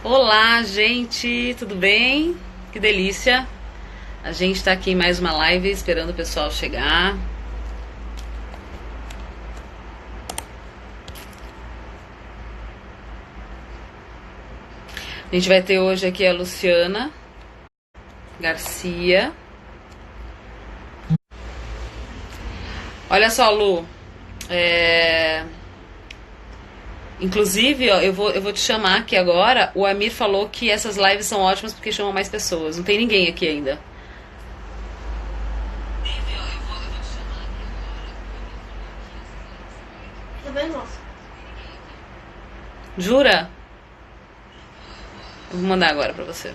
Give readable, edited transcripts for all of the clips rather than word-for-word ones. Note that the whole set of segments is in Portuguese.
Olá, gente, tudo bem? Que delícia! A gente está aqui em mais uma live esperando o pessoal chegar. A gente vai ter hoje aqui a Luciana Garcia. Olha só, Lu, é... inclusive, ó, eu vou te chamar aqui agora. O Amir falou que essas lives são ótimas porque chamam mais pessoas. Não tem ninguém aqui ainda. Também gosto. Jura? Eu vou mandar agora pra você.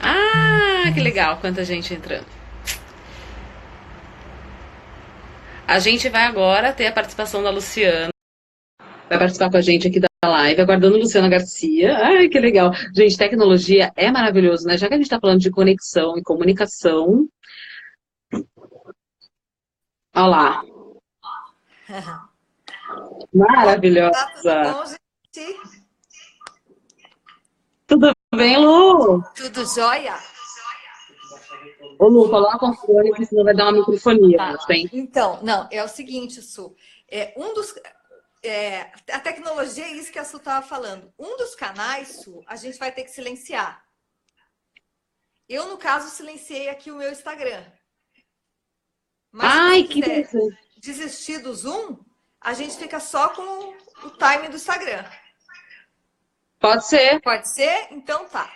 Ah, que legal, quanta gente entrando. A gente vai agora ter a participação da Luciana. Vai participar com a gente aqui da live, aguardando Luciana Garcia. Ai, que legal. Gente, tecnologia é maravilhoso, né? Já que a gente está falando de conexão e comunicação. Olha lá, Tá tudo maravilhosa. bom, gente? Tudo bem, Lu? Tudo jóia? Ô, Lu, coloca um fone, porque senão vai dar uma microfonia, Tá. acho, hein? Então, não, é o seguinte, Su. A tecnologia é isso que a Su estava falando. Um dos canais, Su, a gente vai ter que silenciar. Eu, no caso, silenciei aqui o meu Instagram. Mas se você Ai, que quiser interessante. desistir do Zoom, a gente fica só com o time do Instagram. Pode ser. Pode ser? Então tá.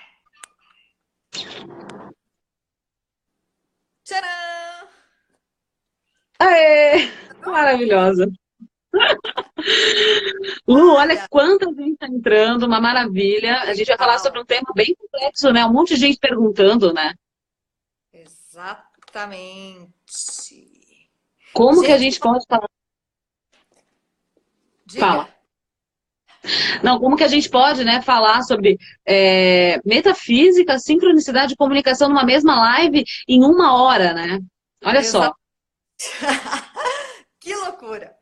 Tcharam! Aê, maravilhosa. Lu, olha Olha, quanta gente está entrando, uma maravilha. A gente vai falar sobre legal. um tema bem complexo, né? Um monte de gente perguntando, né? Exatamente. Como que a Gente, gente pode falar? diga. Fala. Não, como que a gente pode, né, falar sobre metafísica, sincronicidade e comunicação numa mesma live em uma hora, né? Olha Exato. só. Que loucura.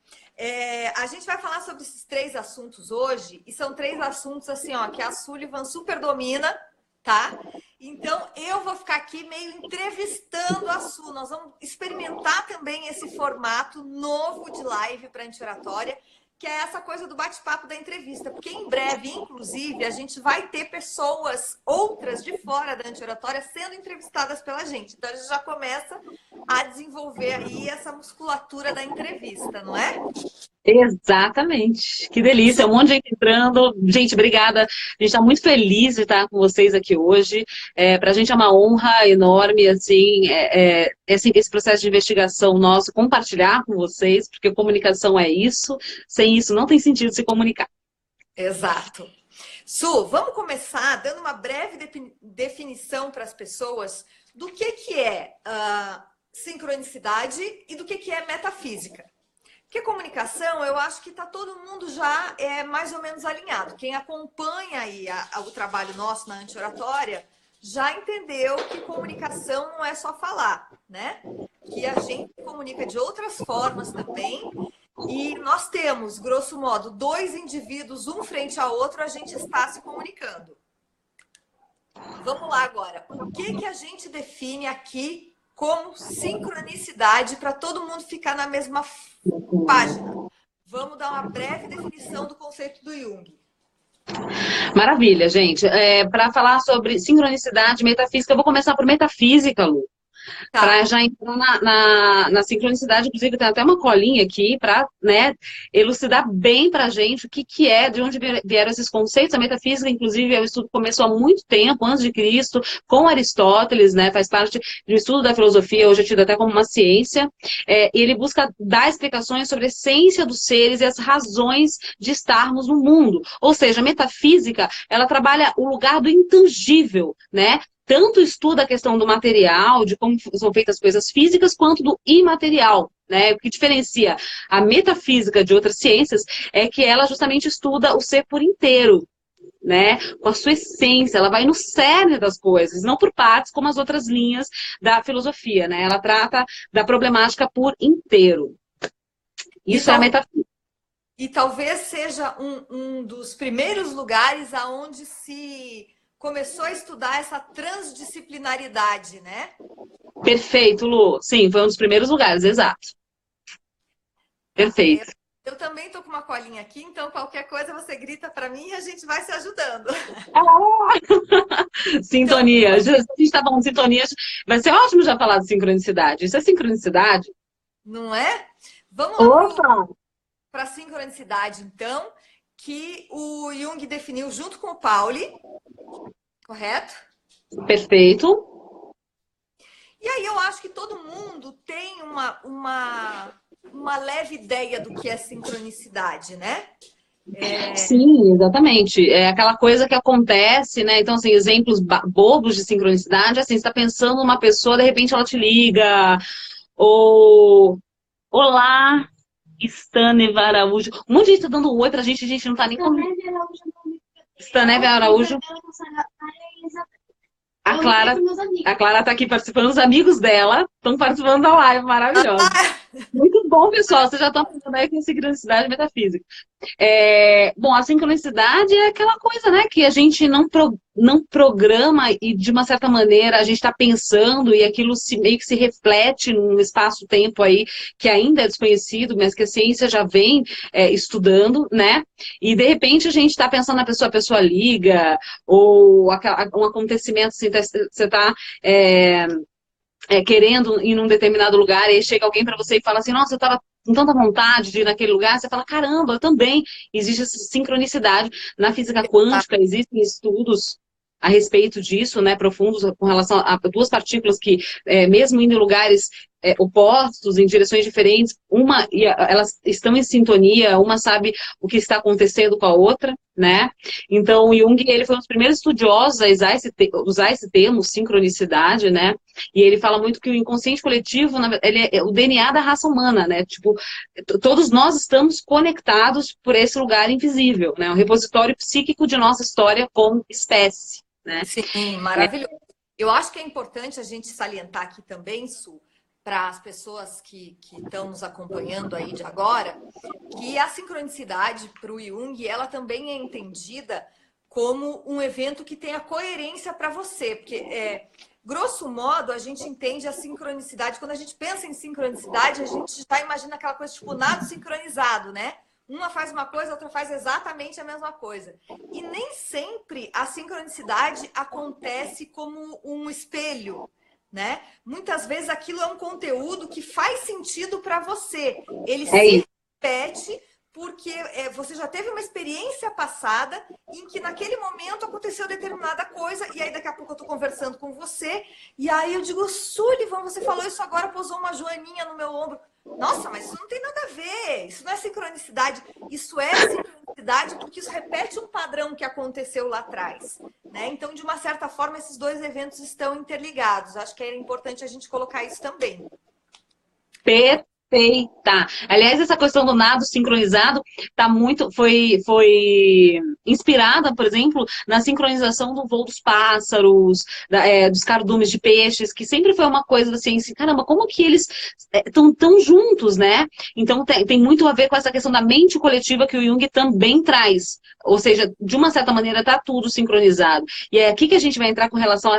A gente vai falar sobre esses três assuntos hoje, e são três assuntos assim, ó, que a Sullivan super domina, tá? Então eu vou ficar aqui meio entrevistando a Su. Nós vamos experimentar também esse formato novo de live para anti-oratória, que é essa coisa do bate-papo da entrevista, porque em breve, inclusive, a gente vai ter pessoas outras de fora da anti-oratória sendo entrevistadas pela gente. Então a gente já começa a desenvolver aí essa musculatura da entrevista, não é? Exatamente. Que delícia. Um monte de gente entrando. Gente, obrigada. A gente está muito feliz de estar com vocês aqui hoje. Para a gente é uma honra enorme, assim, esse processo de investigação nosso, compartilhar com vocês, porque comunicação é isso. Sem isso, não tem sentido se comunicar. Exato. Su, vamos começar dando uma breve definição para as pessoas do que é sincronicidade e do que é metafísica. Porque comunicação, eu acho que está todo mundo já mais ou menos alinhado. Quem acompanha aí o trabalho nosso na anti-oratória já entendeu que comunicação não é só falar, né? Que a gente comunica de outras formas também. E nós temos, grosso modo, dois indivíduos, um frente ao outro, a gente está se comunicando. Vamos lá agora. O que a gente define aqui como sincronicidade para todo mundo ficar na mesma página? Vamos dar uma breve definição do conceito do Jung. Maravilha, gente. Para falar sobre sincronicidade, metafísica, eu vou começar por metafísica, Lu. Para Tá, já entrar na sincronicidade, inclusive tem até uma colinha aqui para, né, elucidar bem para a gente o que é, de onde vieram esses conceitos. A metafísica, inclusive, é um estudo que começou há muito tempo, antes de Cristo, com Aristóteles, né, faz parte do estudo da filosofia, hoje é tido até como uma ciência, e ele busca dar explicações sobre a essência dos seres e as razões de estarmos no mundo. Ou seja, a metafísica, ela trabalha o lugar do intangível, né? Tanto estuda a questão do material, de como são feitas as coisas físicas, quanto do imaterial, né? O que diferencia a metafísica de outras ciências é que ela justamente estuda o ser por inteiro, né? Com a sua essência, ela vai no cerne das coisas, não por partes, como as outras linhas da filosofia, né? Ela trata da problemática por inteiro. Isso é a metafísica. E talvez seja um dos primeiros lugares aonde se começou a estudar essa transdisciplinaridade, né? Perfeito, Lu. Sim, foi um dos primeiros lugares, exato. Perfeito. Eu também estou com uma colinha aqui, então qualquer coisa você grita para mim e a gente vai se ajudando. Sintonia. Então, a gente está falando de sintonia, vai ser ótimo já falar de sincronicidade. Isso é sincronicidade? Não é? Vamos lá para a sincronicidade, então, que o Jung definiu junto com o Pauli, correto? Perfeito. E aí eu acho que todo mundo tem uma leve ideia do que é sincronicidade, né? Sim, exatamente. É aquela coisa que acontece, né? Então, assim, exemplos bobos de sincronicidade, assim, você está pensando numa pessoa, de repente ela te liga, ou olá, Staneva Araújo. Um monte de gente tá dando oi pra gente, a gente não tá nem com. Staneva Araújo. A Clara tá aqui participando, os amigos dela estão participando da live, maravilhosa. Muito bom, pessoal, vocês já estão pensando aí com sincronicidade metafísica. Bom, a sincronicidade é aquela coisa, né, que a gente não programa e, de uma certa maneira, a gente está pensando e aquilo meio que se reflete num espaço-tempo aí que ainda é desconhecido, mas que a ciência já vem estudando, né? E, de repente, a gente está pensando a pessoa liga, ou um acontecimento, assim, você está querendo ir num determinado lugar, e aí chega alguém para você e fala assim, nossa, eu estava com tanta vontade de ir naquele lugar, você fala, caramba, eu também. Existe essa sincronicidade. Na física quântica existem estudos a respeito disso, né, profundos, com relação a duas partículas que, mesmo indo em lugares opostos, em direções diferentes, elas estão em sintonia, uma sabe o que está acontecendo com a outra, né? Então, Jung, ele foi um dos primeiros estudiosos a usar esse termo, sincronicidade, né? E ele fala muito que o inconsciente coletivo, ele é o DNA da raça humana, né? Tipo, todos nós estamos conectados por esse lugar invisível, né? Um repositório psíquico de nossa história como espécie, né? Sim, maravilhoso. Eu acho que é importante a gente salientar aqui também, Su, para as pessoas que estão nos acompanhando aí de agora, que a sincronicidade para o Jung, ela também é entendida como um evento que tenha coerência para você, porque, grosso modo, a gente entende a sincronicidade, quando a gente pensa em sincronicidade, a gente já imagina aquela coisa tipo nado sincronizado, né? Uma faz uma coisa, a outra faz exatamente a mesma coisa. E nem sempre a sincronicidade acontece como um espelho, né? Muitas vezes aquilo é um conteúdo que faz sentido para você. Ele se repete porque você já teve uma experiência passada em que naquele momento aconteceu determinada coisa e aí daqui a pouco eu estou conversando com você e aí eu digo, Sullivan, você falou isso agora, posou uma joaninha no meu ombro. Nossa, mas isso não tem nada a ver, isso não é sincronicidade, isso é sincronicidade porque isso repete um padrão que aconteceu lá atrás, né? Então, de uma certa forma, esses dois eventos estão interligados. Acho que era importante a gente colocar isso também. Perfeita. Aliás, essa questão do nado sincronizado foi inspirada, por exemplo, na sincronização do voo dos pássaros, dos cardumes de peixes, que sempre foi uma coisa assim, caramba, como que eles estão tão juntos, né? Então tem muito a ver com essa questão da mente coletiva que o Jung também traz. Ou seja, de uma certa maneira está tudo sincronizado. E é aqui que a gente vai entrar com relação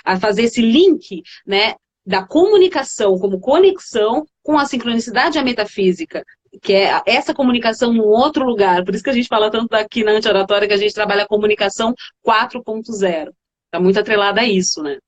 a fazer esse link, né? Da comunicação como conexão com a sincronicidade e a metafísica, que é essa comunicação num outro lugar. Por isso que a gente fala tanto aqui na anti-oratória que a gente trabalha a comunicação 4.0. Está muito atrelada a isso, né?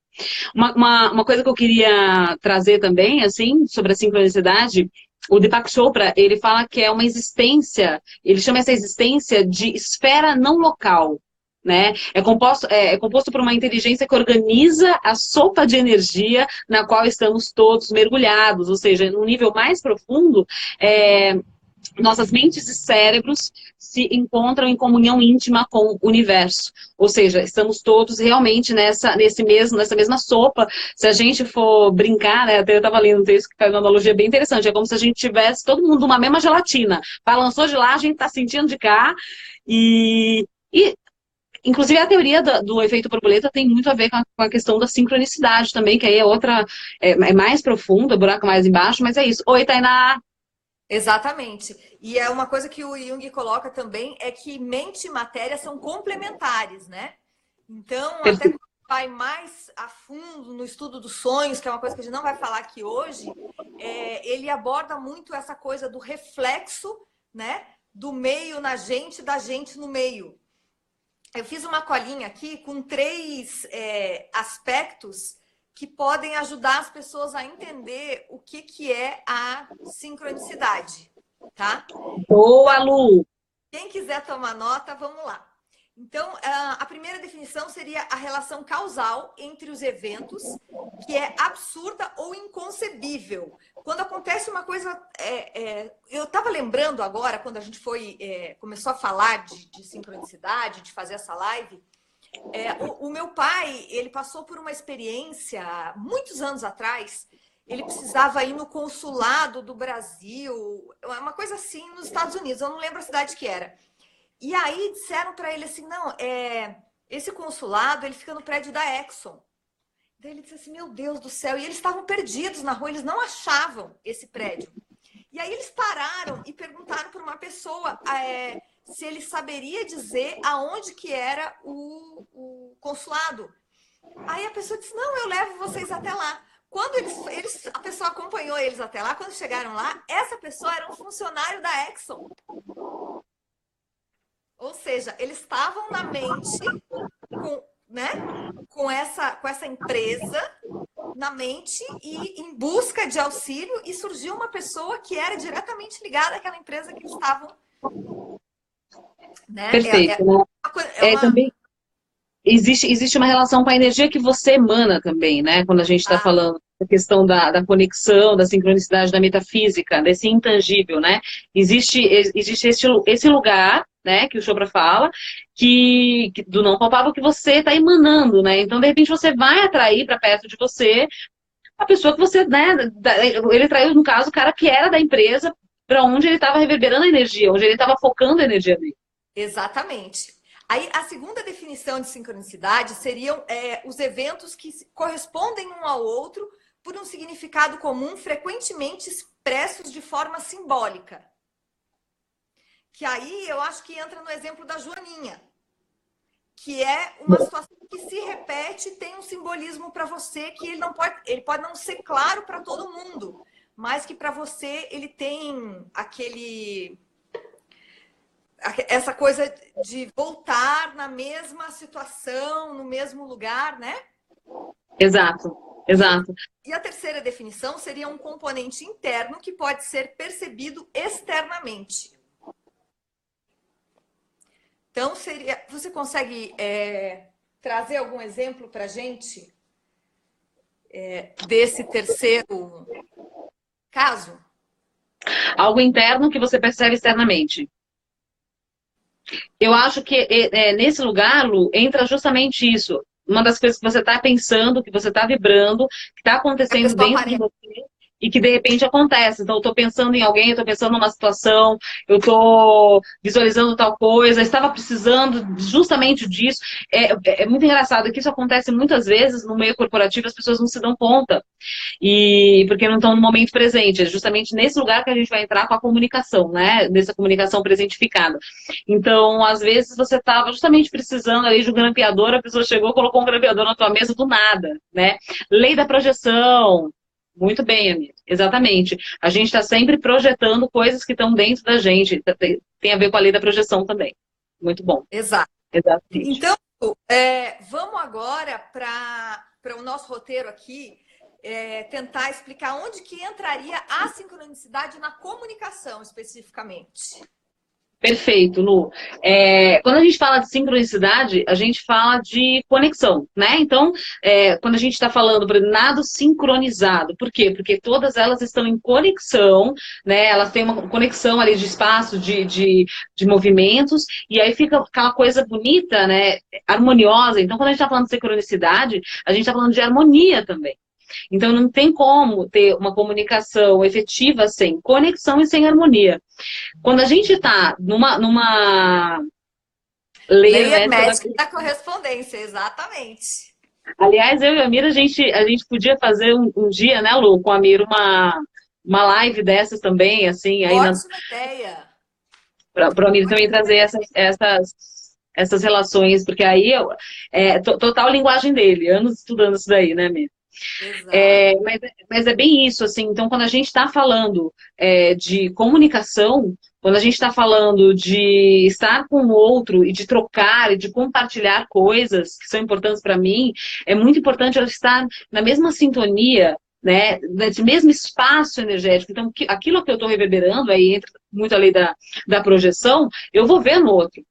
Uma coisa que eu queria trazer também, assim, sobre a sincronicidade, o Deepak Chopra, ele fala que é uma existência, ele chama essa existência de esfera não local. Né? É composto por uma inteligência que organiza a sopa de energia na qual estamos todos mergulhados, ou seja, num nível mais profundo, nossas mentes e cérebros se encontram em comunhão íntima com o universo. Ou seja, estamos todos realmente nessa mesma sopa. Se a gente for brincar, né, até eu estava lendo um texto que faz uma analogia bem interessante, é como se a gente tivesse todo mundo numa mesma gelatina. Balançou de lá, a gente está sentindo de cá. E inclusive, a teoria do efeito borboleta tem muito a ver com a questão da sincronicidade também, que aí é outra, é mais profunda, buraco mais embaixo, mas é isso. Oi, Tainá! Exatamente. E é uma coisa que o Jung coloca também, é que mente e matéria são complementares, né? Então, até quando vai mais a fundo no estudo dos sonhos, que é uma coisa que a gente não vai falar aqui hoje, ele aborda muito essa coisa do reflexo, né? Do meio na gente, da gente no meio. Eu fiz uma colinha aqui com 3 aspectos que podem ajudar as pessoas a entender o que é a sincronicidade, tá? Boa, Lu! Quem quiser tomar nota, vamos lá. Então, a primeira definição seria a relação causal entre os eventos, que é absurda ou inconcebível. Quando acontece uma coisa... eu estava lembrando agora, quando a gente começou a falar de sincronicidade, de fazer essa live, o meu pai, ele passou por uma experiência, muitos anos atrás, ele precisava ir no consulado do Brasil, uma coisa assim, nos Estados Unidos, eu não lembro a cidade que era. E aí disseram para ele assim, não, esse consulado, ele fica no prédio da Exxon. Daí ele disse assim, meu Deus do céu, e eles estavam perdidos na rua, eles não achavam esse prédio. E aí eles pararam e perguntaram para uma pessoa se ele saberia dizer aonde que era o consulado. Aí a pessoa disse, não, eu levo vocês até lá. Quando a pessoa acompanhou eles até lá, quando chegaram lá, essa pessoa era um funcionário da Exxon. Ou seja, eles estavam na mente com essa empresa na mente e em busca de auxílio, e surgiu uma pessoa que era diretamente ligada àquela empresa que eles estavam. Né? Perfeito, né? Também existe uma relação com a energia que você emana também, né? Quando a gente está falando da questão da conexão, da sincronicidade, da metafísica, desse intangível, né? Existe esse lugar, né, que o Chopra fala, do não palpável que você está emanando, né? Então, de repente, você vai atrair para perto de você a pessoa que você, né? Ele traiu, no caso, o cara que era da empresa, para onde ele estava reverberando a energia, onde ele estava focando a energia dele. Exatamente. Aí, a segunda definição de sincronicidade seriam os eventos que correspondem um ao outro por um significado comum, frequentemente expressos de forma simbólica. Que aí eu acho que entra no exemplo da Joaninha, que é uma situação que se repete e tem um simbolismo para você que ele pode não ser claro para todo mundo, mas que para você ele tem essa coisa de voltar na mesma situação, no mesmo lugar, né? Exato, exato. E a terceira definição seria um componente interno que pode ser percebido externamente. Então, você consegue trazer algum exemplo para a gente desse terceiro caso? Algo interno que você percebe externamente. Eu acho que nesse lugar, Lu, entra justamente isso. Uma das coisas que você está pensando, que você está vibrando, que está acontecendo dentro de você e que de repente acontece. Então, eu estou pensando em alguém, eu estou pensando numa situação, eu estou visualizando tal coisa, estava precisando justamente disso. É muito engraçado que isso acontece muitas vezes no meio corporativo, as pessoas não se dão conta. Porque não estão no momento presente. É justamente nesse lugar que a gente vai entrar com a comunicação, né? Nessa comunicação presentificada. Então, às vezes, você estava justamente precisando ali de um grampeador, a pessoa chegou, colocou um grampeador na tua mesa do nada, né? Lei da projeção. Muito bem, amigo. Exatamente. A gente está sempre projetando coisas que estão dentro da gente. Tem a ver com a lei da projeção também. Muito bom. Exato. Exatamente. Então, vamos agora para o nosso roteiro aqui, tentar explicar onde que entraria a sincronicidade na comunicação, especificamente. Perfeito, Lu. Quando a gente fala de sincronicidade, a gente fala de conexão, né? Então, quando a gente está falando, por exemplo, nado sincronizado, por quê? Porque todas elas estão em conexão, né? Elas têm uma conexão ali de espaço, de movimentos, e aí fica aquela coisa bonita, né? Harmoniosa. Então, quando a gente está falando de sincronicidade, a gente está falando de harmonia também. Então, não tem como ter uma comunicação efetiva sem conexão e sem harmonia. Quando a gente está numa layer Layer médica da... Magic da correspondência, exatamente. Aliás, eu e a Mira, a gente podia fazer um dia, né, Lu, com a Mira, uma live dessas também, assim, aí Ótima ideia. para a Mira também trazer essas relações, porque aí total linguagem dele, anos estudando isso daí, né, Mira? Exato. Mas é bem isso, assim. Então, quando a gente está falando de comunicação, quando a gente está falando de estar com o outro e de trocar e de compartilhar coisas que são importantes para mim, é muito importante eu estar na mesma sintonia, né, nesse mesmo espaço energético. Então, aquilo que eu estou reverberando, aí entra muito a lei da projeção, eu vou ver no outro.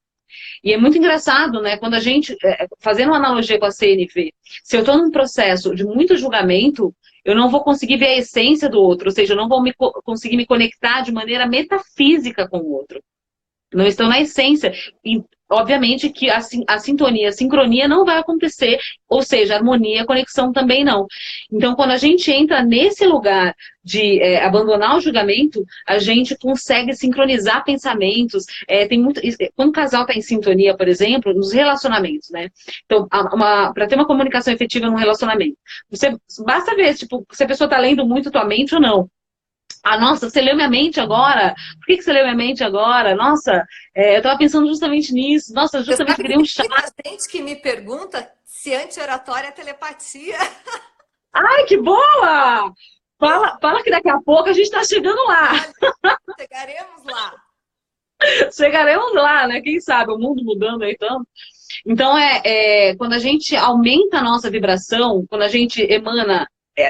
E é muito engraçado, né? Quando a gente, fazendo uma analogia com a CNV, se eu estou num processo de muito julgamento, eu não vou conseguir ver a essência do outro, ou seja, eu não vou conseguir me conectar de maneira metafísica com o outro. Não estão na essência. E, obviamente, que a sintonia, a sincronia não vai acontecer, ou seja, a harmonia, a conexão também não. Então, quando a gente entra nesse lugar de abandonar o julgamento, a gente consegue sincronizar pensamentos. Tem muito, quando o casal está em sintonia, por exemplo, nos relacionamentos, né? Então, para ter uma comunicação efetiva num relacionamento, basta ver, tipo, se a pessoa está lendo muito tua mente ou não. Ah, nossa, você leu minha mente agora? Por que você leu minha mente agora? Nossa, eu estava pensando justamente nisso. Nossa, Você justamente sabe queria que um tem chá. muita gente que me pergunta se anti-oratória é telepatia. Ai, que boa! Fala que daqui a pouco a gente está chegando lá. Olha, chegaremos lá. Chegaremos lá, né? Quem sabe, o mundo mudando aí tanto. Então, quando a gente aumenta a nossa vibração, quando a gente emana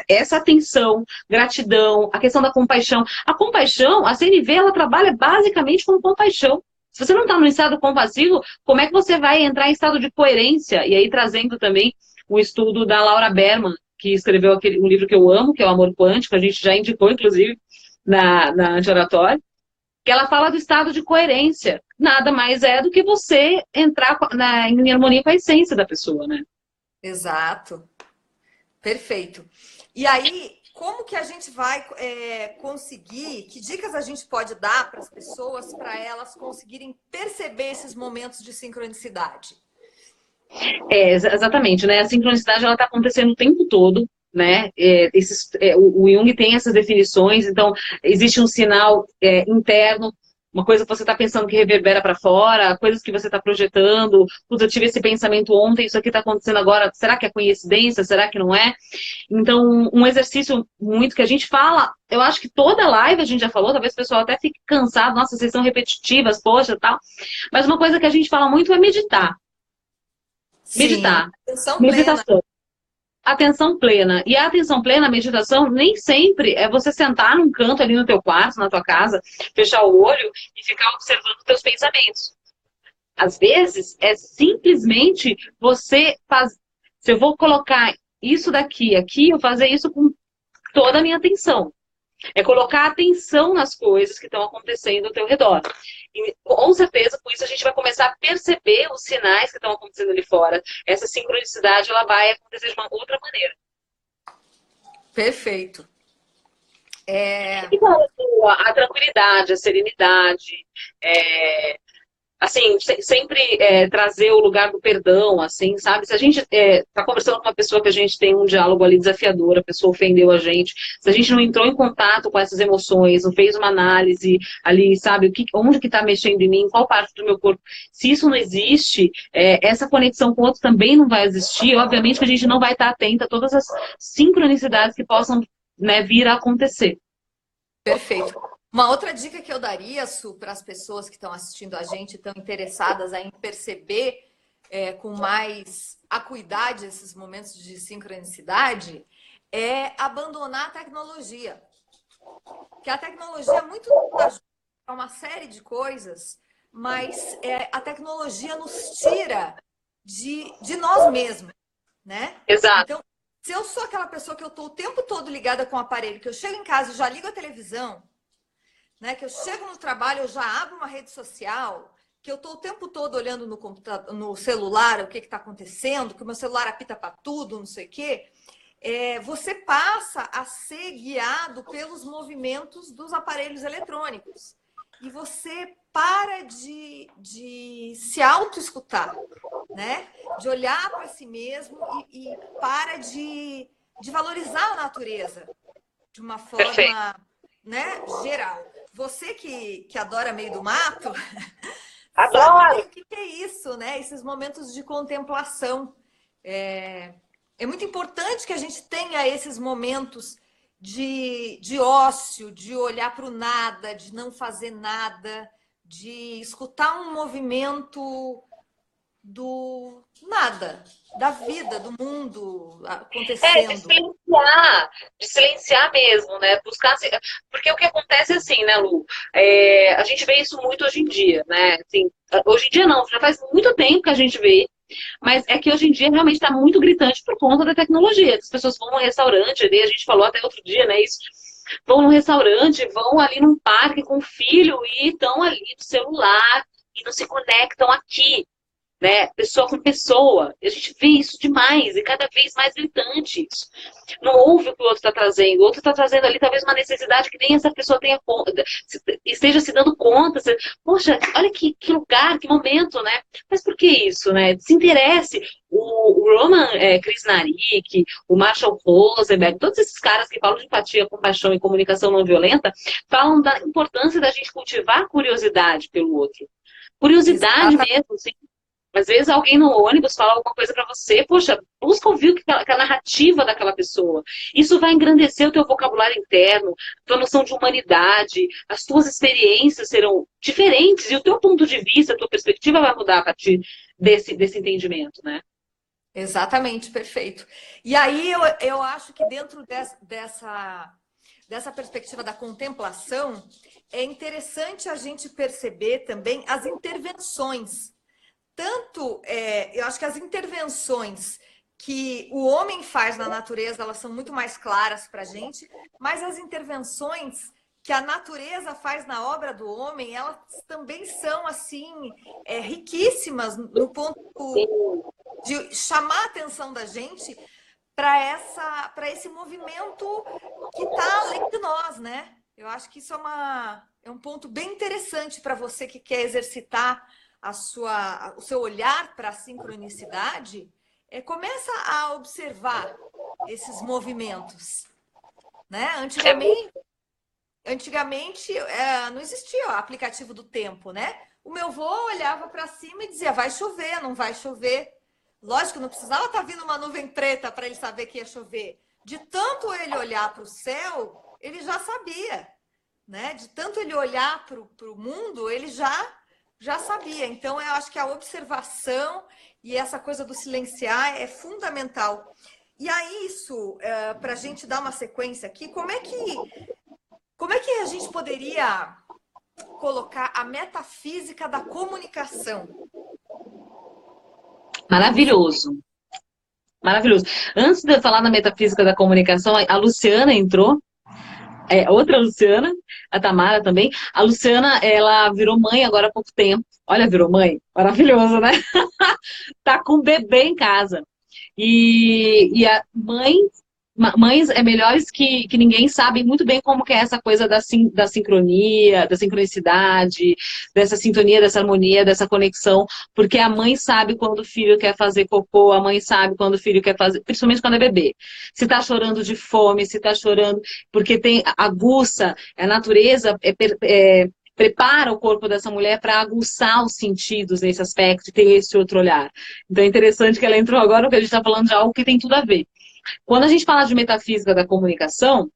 essa atenção, gratidão, a questão da compaixão. A compaixão, a CNV, ela trabalha basicamente com compaixão. Se você não está no estado compassivo, como é que você vai entrar em estado de coerência? E aí, trazendo também o estudo da Laura Berman, que escreveu um livro que eu amo, que é o Amor Quântico, a gente já indicou, inclusive, na Anti-Oratória, que ela fala do estado de coerência. Nada mais é do que você entrar em harmonia com a essência da pessoa, né? Exato. Perfeito. E aí, como que a gente vai conseguir, que dicas a gente pode dar para as pessoas para elas conseguirem perceber esses momentos de sincronicidade? Exatamente, né? A sincronicidade ela está acontecendo o tempo todo, né? O Jung tem essas definições, então existe um sinal interno, uma coisa que você está pensando que reverbera para fora, coisas que você está projetando. Putz, eu tive esse pensamento ontem, isso aqui está acontecendo agora, será que é coincidência? Será que não é? Então, um exercício muito que a gente fala, eu acho que toda live a gente já falou, talvez o pessoal até fique cansado, nossa, vocês são repetitivas, poxa, tal. Mas uma coisa que a gente fala muito é meditar. Sim, Meditar. atenção plena. Meditação. Atenção plena. E a atenção plena, a meditação, nem sempre é você sentar num canto ali no teu quarto, na tua casa, fechar o olho e ficar observando os teus pensamentos. Às vezes, é simplesmente você fazer. Se eu vou colocar isso daqui, aqui, eu fazer isso com toda a minha atenção. É colocar atenção nas coisas que estão acontecendo ao teu redor. E, com certeza, com isso a gente vai começar a perceber os sinais que estão acontecendo ali fora. Essa sincronicidade ela vai acontecer de uma outra maneira. Perfeito. E com a tranquilidade, a serenidade, assim, sempre trazer o lugar do perdão, assim, sabe? Se a gente tá conversando com uma pessoa que a gente tem um diálogo ali desafiador, a pessoa ofendeu a gente, se a gente não entrou em contato com essas emoções, não fez uma análise ali, sabe? Onde que tá mexendo em mim, qual parte do meu corpo, se isso não existe, essa conexão com o outro também não vai existir, obviamente que a gente não vai estar atenta a todas as sincronicidades que possam, né, vir a acontecer. Perfeito. Uma outra dica que eu daria, Su, para as pessoas que estão assistindo a gente, estão interessadas em perceber com mais acuidade esses momentos de sincronicidade, é abandonar a tecnologia. Que a tecnologia é muito ajuda para uma série de coisas, mas a tecnologia nos tira de nós mesmos, né? Exato. Então, se eu sou aquela pessoa que eu estou o tempo todo ligada com o aparelho, que eu chego em casa e já ligo a televisão, né? Que eu chego no trabalho, eu já abro uma rede social, que eu estou o tempo todo olhando no computador, no celular, o que está acontecendo, que o meu celular apita para tudo, não sei o quê. Você passa a ser guiado pelos movimentos dos aparelhos eletrônicos. E você para de se auto-escutar, né? De olhar para si mesmo e para de valorizar a natureza de uma Perfeito. forma, né, geral. Você que adora meio do mato, sabe bem Adoro! o que é isso, né? Esses momentos de contemplação. É muito importante que a gente tenha esses momentos de ócio, de olhar para o nada, de não fazer nada, de escutar um movimento do nada, da vida, do mundo acontecendo. De silenciar mesmo, né? Buscar, porque o que acontece é assim, né, Lu? A gente vê isso muito hoje em dia, né? Assim, hoje em dia não, já faz muito tempo que a gente vê, mas é que hoje em dia realmente está muito gritante por conta da tecnologia. As pessoas vão no restaurante, ali, a gente falou até outro dia, né? Isso, vão no restaurante, vão ali num parque com o filho e estão ali no celular e não se conectam aqui, né? Pessoa com pessoa. A gente vê isso demais e cada vez mais gritante isso. Não ouve o que o outro está trazendo. O outro está trazendo ali talvez uma necessidade que nem essa pessoa tenha esteja se dando conta. Poxa, olha que lugar, que momento, né? Mas por que isso, né? Se interesse. O Roman Krishnarik, o Marshall Rosenberg, todos esses caras que falam de empatia, compaixão e comunicação não violenta, falam da importância da gente cultivar curiosidade pelo outro. Curiosidade Exatamente. mesmo, assim, às vezes alguém no ônibus fala alguma coisa pra você, poxa, busca ouvir a narrativa daquela pessoa. Isso vai engrandecer o teu vocabulário interno, tua noção de humanidade, as tuas experiências serão diferentes e o teu ponto de vista, a tua perspectiva vai mudar a partir desse entendimento, né? Exatamente, perfeito. E aí eu acho que dentro dessa perspectiva da contemplação, é interessante a gente perceber também as intervenções. Tanto, eu acho que as intervenções que o homem faz na natureza, elas são muito mais claras para a gente, mas as intervenções que a natureza faz na obra do homem, elas também são, assim, riquíssimas no ponto de chamar a atenção da gente para esse movimento que está além de nós, né? Eu acho que isso é um ponto bem interessante para você que quer exercitar o seu olhar para a sincronicidade. Começa a observar esses movimentos, né? Antigamente não existia o aplicativo do tempo, né? O meu avô olhava para cima e dizia: vai chover, não vai chover. Lógico, não precisava estar vindo uma nuvem preta para ele saber que ia chover. De tanto ele olhar para o céu, ele já sabia, né? De tanto ele olhar para o mundo, ele já sabia. Então, eu acho que a observação e essa coisa do silenciar é fundamental. E aí, isso, para a gente dar uma sequência aqui, como é que a gente poderia colocar a metafísica da comunicação? Maravilhoso. Maravilhoso. Antes de eu falar na metafísica da comunicação, a Luciana entrou, outra Luciana, a Tamara também. A Luciana, ela virou mãe agora há pouco tempo. Olha, virou mãe. Maravilhoso, né? Tá com um bebê em casa. E a mães melhores que ninguém sabem muito bem como que é essa coisa da sincronia, da sincronicidade, dessa sintonia, dessa harmonia, dessa conexão, porque a mãe sabe quando o filho quer fazer cocô, a mãe sabe quando o filho quer fazer, principalmente quando é bebê. Se tá chorando de fome, se tá chorando, porque tem aguça, a natureza prepara o corpo dessa mulher para aguçar os sentidos nesse aspecto e ter esse outro olhar. Então é interessante que ela entrou agora, porque a gente está falando de algo que tem tudo a ver. Quando a gente fala de metafísica da comunicação,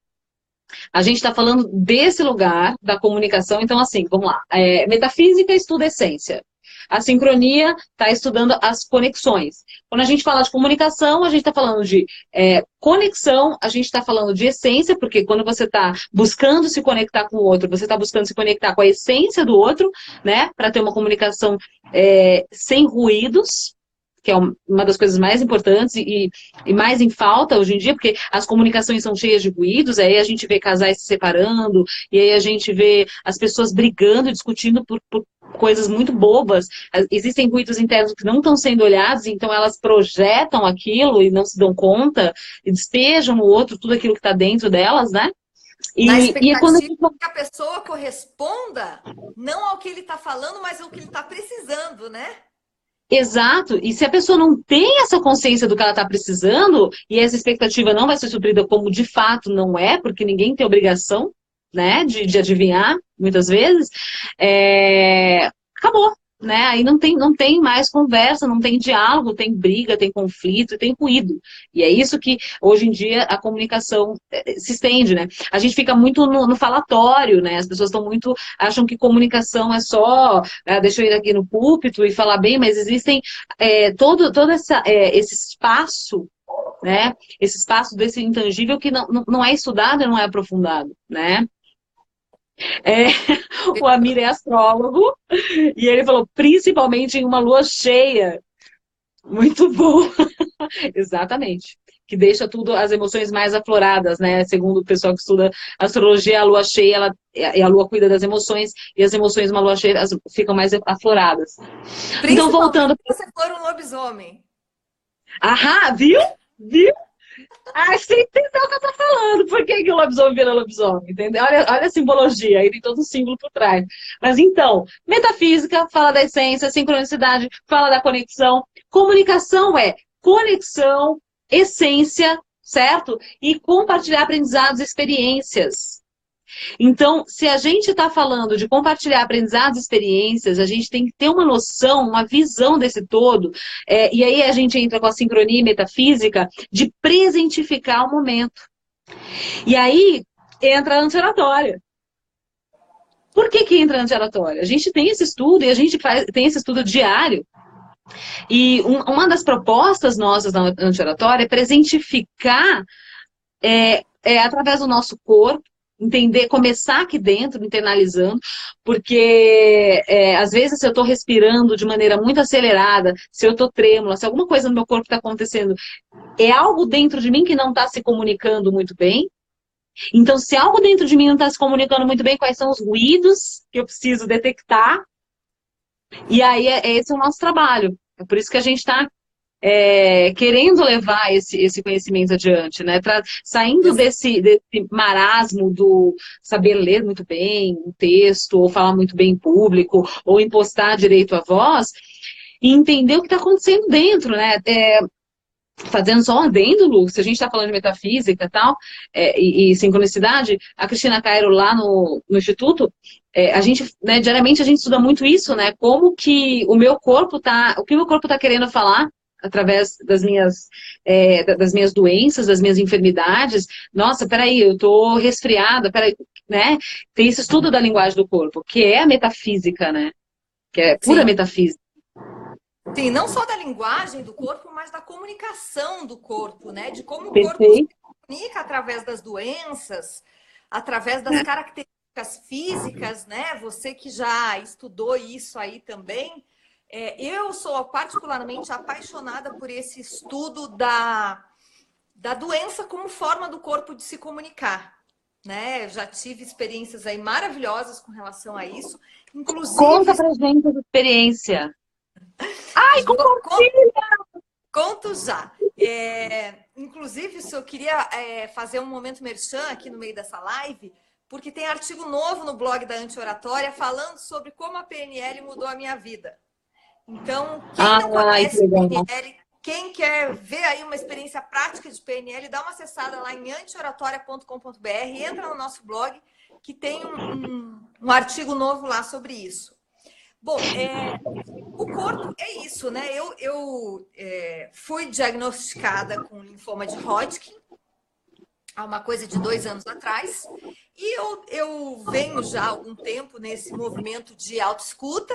a gente está falando desse lugar da comunicação. Então, assim, vamos lá. Metafísica estuda essência. A sincronia está estudando as conexões. Quando a gente fala de comunicação, a gente está falando de conexão, a gente está falando de essência, porque quando você está buscando se conectar com o outro, você está buscando se conectar com a essência do outro, né? Para ter uma comunicação sem ruídos, que é uma das coisas mais importantes e mais em falta hoje em dia, porque as comunicações são cheias de ruídos, aí a gente vê casais se separando, e aí a gente vê as pessoas brigando, discutindo por coisas muito bobas. Existem ruídos internos que não estão sendo olhados, então elas projetam aquilo e não se dão conta, e despejam no outro tudo aquilo que está dentro delas, né? Na E é quando expectativa que a pessoa corresponda não ao que ele está falando, mas ao que ele está precisando, né? Exato, e se a pessoa não tem essa consciência do que ela está precisando, e essa expectativa não vai ser suprida como de fato não é, porque ninguém tem obrigação, né, de adivinhar, muitas vezes, acabou, né? Aí não tem mais conversa, não tem diálogo, tem briga, tem conflito, tem ruído. E é isso que, hoje em dia, a comunicação se estende, né? A gente fica muito no falatório, né? As pessoas acham que comunicação é só, deixa eu ir aqui no púlpito e falar bem, mas existem todo esse espaço, né? Esse espaço desse intangível que não é estudado e não é aprofundado, né? O Amir é astrólogo e ele falou, principalmente em uma lua cheia. Muito bom. Exatamente. Que deixa tudo, as emoções mais afloradas, né? Segundo o pessoal que estuda astrologia, a lua cheia, a lua cuida das emoções, e as emoções, uma lua cheia, ficam mais afloradas. Então, voltando. Se você for um lobisomem. Aham, viu? Viu? Ah, você entendeu o que eu tô falando. Por que o lobisomem vira lobisomem? Entendeu? Olha a simbologia, aí tem todo um símbolo por trás. Mas então, metafísica fala da essência, sincronicidade fala da conexão. Comunicação é conexão, essência, certo? E compartilhar aprendizados e experiências. Então, se a gente está falando de compartilhar aprendizados e experiências, a gente tem que ter uma noção, uma visão desse todo, e aí a gente entra com a sincronia metafísica de presentificar o momento. E aí entra a anti-oratória. Por que entra a anti-oratória? A gente tem esse estudo, e a gente tem esse estudo diário, e uma das propostas nossas na anti-oratória é presentificar através do nosso corpo, entender, começar aqui dentro, internalizando, porque às vezes se eu estou respirando de maneira muito acelerada, se eu estou trêmula, se alguma coisa no meu corpo está acontecendo, é algo dentro de mim que não está se comunicando muito bem. Então, se algo dentro de mim não está se comunicando muito bem, quais são os ruídos que eu preciso detectar? E aí, esse é o nosso trabalho. É por isso que a gente está querendo levar esse conhecimento adiante, né? Saindo desse marasmo do saber ler muito bem um texto, ou falar muito bem em público, ou impostar direito à voz, e entender o que está acontecendo dentro, né? Fazendo só um adendo, Lu, se a gente está falando de metafísica tal, e sincronicidade, a Cristina Cairo lá no Instituto, a gente, né, diariamente a gente estuda muito isso, né? Como que o meu corpo o que o meu corpo está querendo falar através das minhas doenças, das minhas enfermidades. Nossa, peraí, eu tô resfriada, peraí, né? Tem esse estudo da linguagem do corpo, que é a metafísica, né? Que é pura metafísica. Sim, não só da linguagem do corpo, mas da comunicação do corpo, né? De como o Perfeito. corpo se comunica através das doenças, através das características físicas, né? Você que já estudou isso aí também. Eu sou particularmente apaixonada por esse estudo da doença como forma do corpo de se comunicar, né? Eu já tive experiências aí maravilhosas com relação a isso. Inclusive... Conta pra gente essa experiência. Ai, compartilha! Conto já. Inclusive, eu queria fazer um momento merchan aqui no meio dessa live, porque tem artigo novo no blog da Anti-Oratória falando sobre como a PNL mudou a minha vida. Então, quem não conhece PNL, quem quer ver aí uma experiência prática de PNL, dá uma acessada lá em antioratória.com.br, entra no nosso blog, que tem um artigo novo lá sobre isso. Bom, o corpo é isso, né? Eu fui diagnosticada com linfoma de Hodgkin há uma coisa de 2 anos atrás. E eu venho já há algum tempo nesse movimento de autoescuta,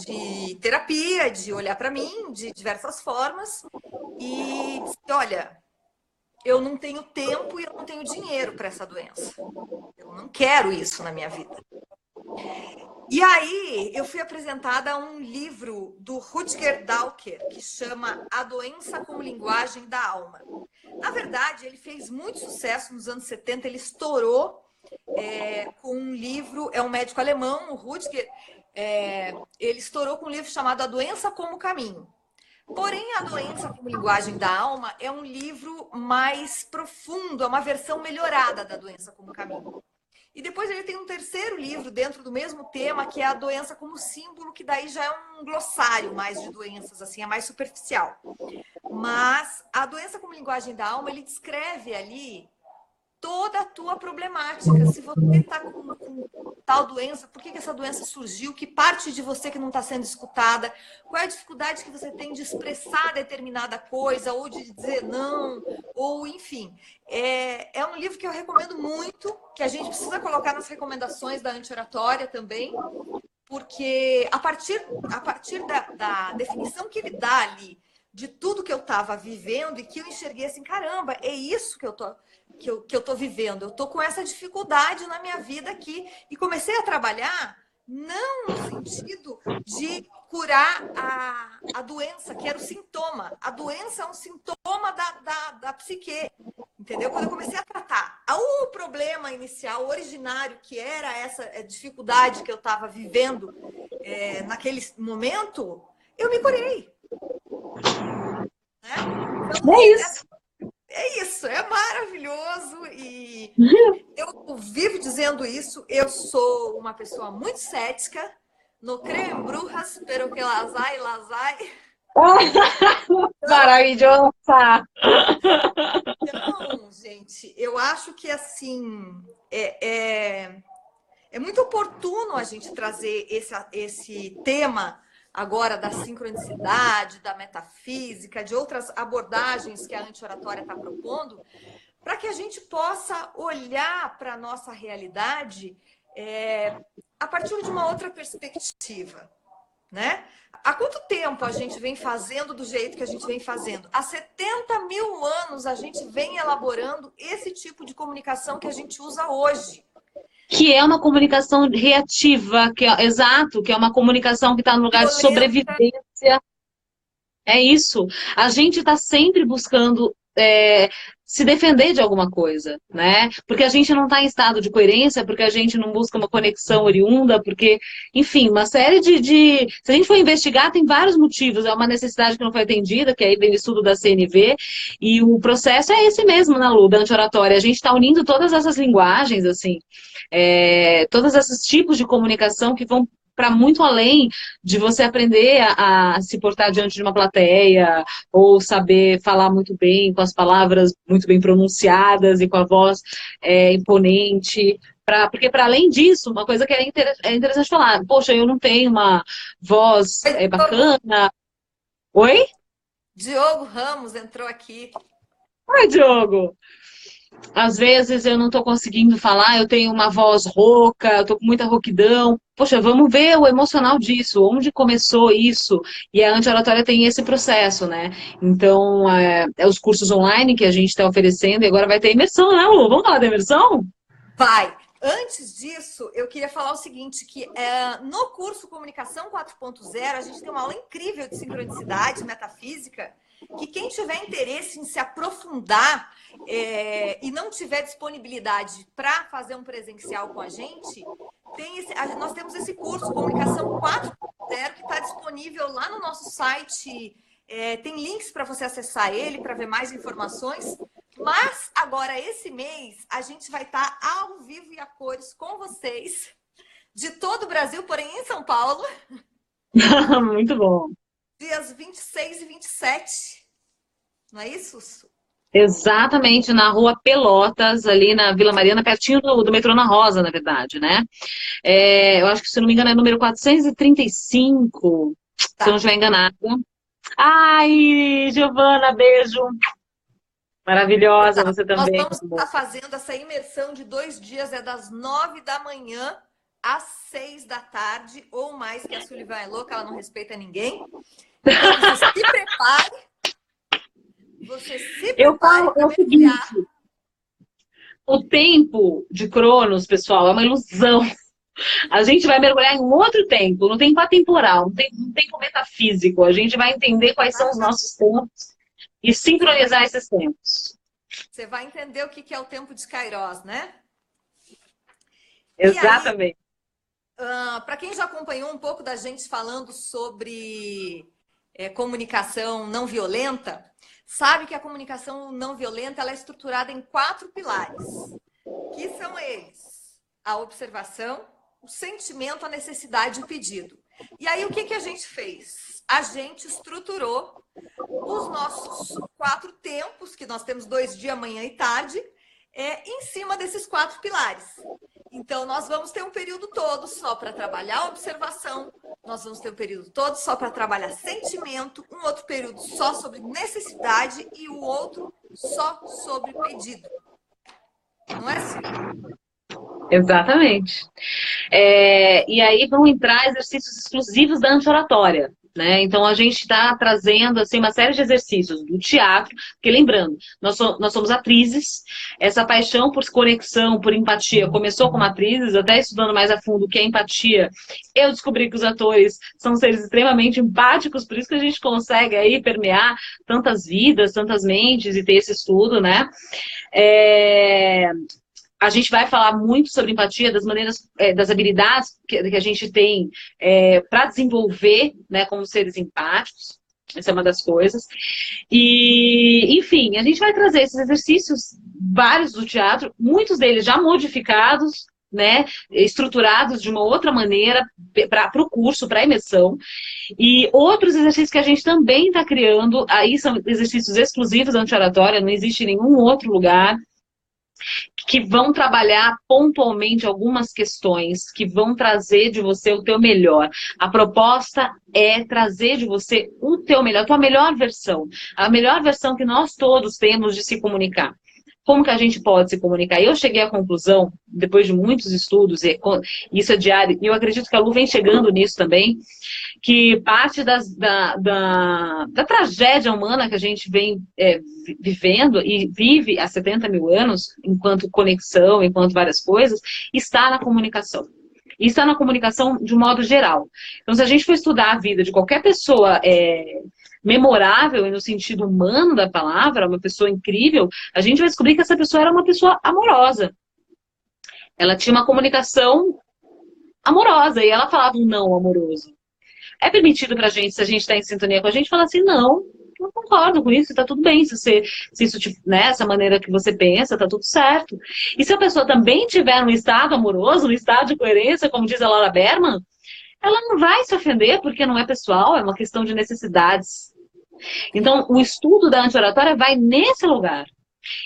de terapia, de olhar para mim de diversas formas e dizer, olha, eu não tenho tempo e eu não tenho dinheiro para essa doença. Eu não quero isso na minha vida. E aí eu fui apresentada a um livro do Rutger Dawker, que chama A Doença como Linguagem da Alma. Na verdade, ele fez muito sucesso nos anos 70, ele estourou com um livro, é um médico alemão, o Rutger, ele estourou com um livro chamado A Doença como Caminho. Porém, A Doença como Linguagem da Alma é um livro mais profundo, é uma versão melhorada da Doença como Caminho. E depois ele tem um terceiro livro dentro do mesmo tema, que é A Doença como Símbolo, que daí já é um glossário mais de doenças, assim, é mais superficial. Mas A Doença como Linguagem da Alma, ele descreve ali toda a tua problemática. Se você está com tal doença, por que essa doença surgiu? Que parte de você que não está sendo escutada? Qual é a dificuldade que você tem de expressar determinada coisa, ou de dizer não, ou enfim. É um livro que eu recomendo muito, que a gente precisa colocar nas recomendações da Anti-Oratória também, porque a partir da definição que ele dá ali, de tudo que eu estava vivendo e que eu enxerguei assim, caramba, é isso que eu tô vivendo. Eu tô com essa dificuldade na minha vida aqui. E comecei a trabalhar não no sentido de curar a doença, que era o sintoma. A doença é um sintoma da psique, entendeu? Quando eu comecei a tratar o problema inicial, originário, que era essa dificuldade que eu estava vivendo naquele momento, eu me curei. Né? Então, É isso. É isso, é maravilhoso e eu vivo dizendo isso. Eu sou uma pessoa muito cética, no creio em brujas, pero que las hay. Maravilhosa! Então, gente, eu acho que assim é muito oportuno a gente trazer esse tema agora da sincronicidade, da metafísica, de outras abordagens que a anti-oratória está propondo, para que a gente possa olhar para a nossa realidade a partir de uma outra perspectiva, né? Há quanto tempo a gente vem fazendo do jeito que a gente vem fazendo? Há 70 mil anos a gente vem elaborando esse tipo de comunicação que a gente usa hoje. Que é uma comunicação reativa, exato, que é uma comunicação que está no lugar de sobrevivência. É isso. A gente está sempre buscando se defender de alguma coisa, né? Porque a gente não está em estado de coerência, porque a gente não busca uma conexão oriunda, porque, enfim, uma série de... Se a gente for investigar, tem vários motivos. É uma necessidade que não foi atendida, que aí vem o estudo da CNV, e o processo é esse mesmo, na Lu, da anti-oratória. A gente está unindo todas essas linguagens, assim, todos esses tipos de comunicação que vão para muito além de você aprender a se portar diante de uma plateia, ou saber falar muito bem, com as palavras muito bem pronunciadas e com a voz imponente. Porque, para além disso, uma coisa que é interessante falar, poxa, eu não tenho uma voz bacana. Oi? Diogo Ramos entrou aqui. Oi, Diogo! Às vezes eu não estou conseguindo falar, eu tenho uma voz rouca, eu estou com muita rouquidão. Poxa, vamos ver o emocional disso, onde começou isso. E a anti-oratória tem esse processo, né? Então, os cursos online que a gente está oferecendo, e agora vai ter imersão, né, Lu? Vamos falar da imersão? Vai! Antes disso, eu queria falar o seguinte, que no curso Comunicação 4.0, a gente tem uma aula incrível de sincronicidade, metafísica, que quem tiver interesse em se aprofundar e não tiver disponibilidade para fazer um presencial com a gente, nós temos esse curso Comunicação 4.0 que está disponível lá no nosso site. Tem links para você acessar ele, para ver mais informações. Mas agora, esse mês, a gente vai estar ao vivo e a cores com vocês, de todo o Brasil, porém em São Paulo. Muito bom. Dias 26 e 27. Não é isso? Exatamente, na Rua Pelotas, ali na Vila Mariana, pertinho do metrô na Rosa, na verdade, né? Eu acho que, se não me engano, é número 435, se eu não estiver enganada. Ai, Giovana, beijo. Maravilhosa, Exato. você Nós também. vamos estar fazendo essa imersão de 2 dias, é das 9 da manhã às 6 da tarde, ou mais, que a Sullivan é louca, ela não respeita ninguém. Então, você se Eu prepare falo, é para o seguinte, mergulhar. o tempo de Cronos, pessoal, é uma ilusão. A gente vai mergulhar em um outro tempo, no tempo atemporal, não tempo metafísico. A gente vai entender quais são os nossos tempos e sincronizar esses tempos. Você vai entender o que é o tempo de Kairos, né? E aí, Exatamente. para quem já acompanhou um pouco da gente falando sobre comunicação não violenta, sabe que a comunicação não violenta ela é estruturada em 4 pilares, que são eles: a observação, o sentimento, a necessidade e o pedido. E aí, o que a gente fez? A gente estruturou os nossos 4 tempos, que nós temos 2 dias, manhã e tarde, em cima desses 4 pilares. Então, nós vamos ter um período todo só para trabalhar a observação, nós vamos ter um período todo só para trabalhar sentimento, um outro período só sobre necessidade e o outro só sobre pedido. Não é assim? Exatamente. E aí vão entrar exercícios exclusivos da anti-oratória, né? Então a gente está trazendo assim, uma série de exercícios do teatro, porque lembrando, nós somos atrizes, essa paixão por conexão, por empatia, começou como atrizes, até estudando mais a fundo o que é empatia, eu descobri que os atores são seres extremamente empáticos, por isso que a gente consegue aí permear tantas vidas, tantas mentes e ter esse estudo, né? A gente vai falar muito sobre empatia, das maneiras, das habilidades que a gente tem para desenvolver, né, como seres empáticos. Essa é uma das coisas. E, enfim, a gente vai trazer esses exercícios, vários do teatro, muitos deles já modificados, né, estruturados de uma outra maneira para o curso, para a imersão. E outros exercícios que a gente também está criando, aí são exercícios exclusivos da anti-oratória, não existe em nenhum outro lugar, que vão trabalhar pontualmente algumas questões, que vão trazer de você o teu melhor. A proposta é trazer de você o teu melhor, a tua melhor versão. A melhor versão que nós todos temos de se comunicar. Como que a gente pode se comunicar? Eu cheguei à conclusão, depois de muitos estudos, e isso é diário, e eu acredito que a Lu vem chegando nisso também, que parte da tragédia humana que a gente vem vivendo e vive há 70 mil anos, enquanto conexão, enquanto várias coisas, está na comunicação. E está na comunicação de um modo geral. Então, se a gente for estudar a vida de qualquer pessoa memorável e no sentido humano da palavra, uma pessoa incrível, a gente vai descobrir que essa pessoa era uma pessoa amorosa. Ela tinha uma comunicação amorosa e ela falava um não amoroso. É permitido pra gente, se a gente está em sintonia com a gente, falar assim, não concordo com isso, tá tudo bem, se isso, né, essa maneira que você pensa, tá tudo certo. E se a pessoa também tiver um estado amoroso, um estado de coerência, como diz a Laura Berman, ela não vai se ofender, porque não é pessoal, é uma questão de necessidades. Então, o estudo da anti-oratória vai nesse lugar.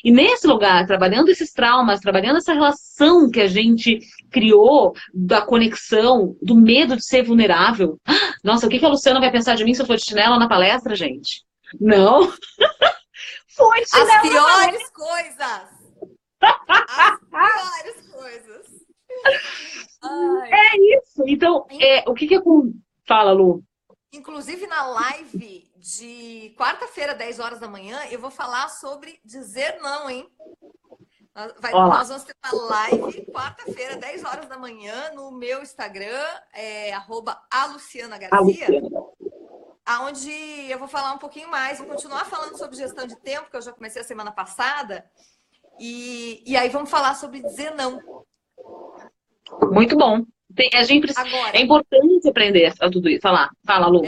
E nesse lugar, trabalhando esses traumas, trabalhando essa relação que a gente criou da conexão, do medo de ser vulnerável. Nossa, o que a Luciana vai pensar de mim se eu for de chinelo na palestra, gente? Não. Foi de chinelo. As piores coisas. As piores coisas. Ai. É isso. Então, o que é com... Fala, Lu. Inclusive, na live de quarta-feira, 10 horas da manhã, eu vou falar sobre dizer não, hein? Nós vamos ter uma live quarta-feira, 10 horas da manhã, no meu Instagram, @alucianagarcia, onde eu vou falar um pouquinho mais, vou continuar falando sobre gestão de tempo, que eu já comecei a semana passada, e aí vamos falar sobre dizer não. Muito bom. Agora, é importante aprender a tudo isso. Fala, Lu.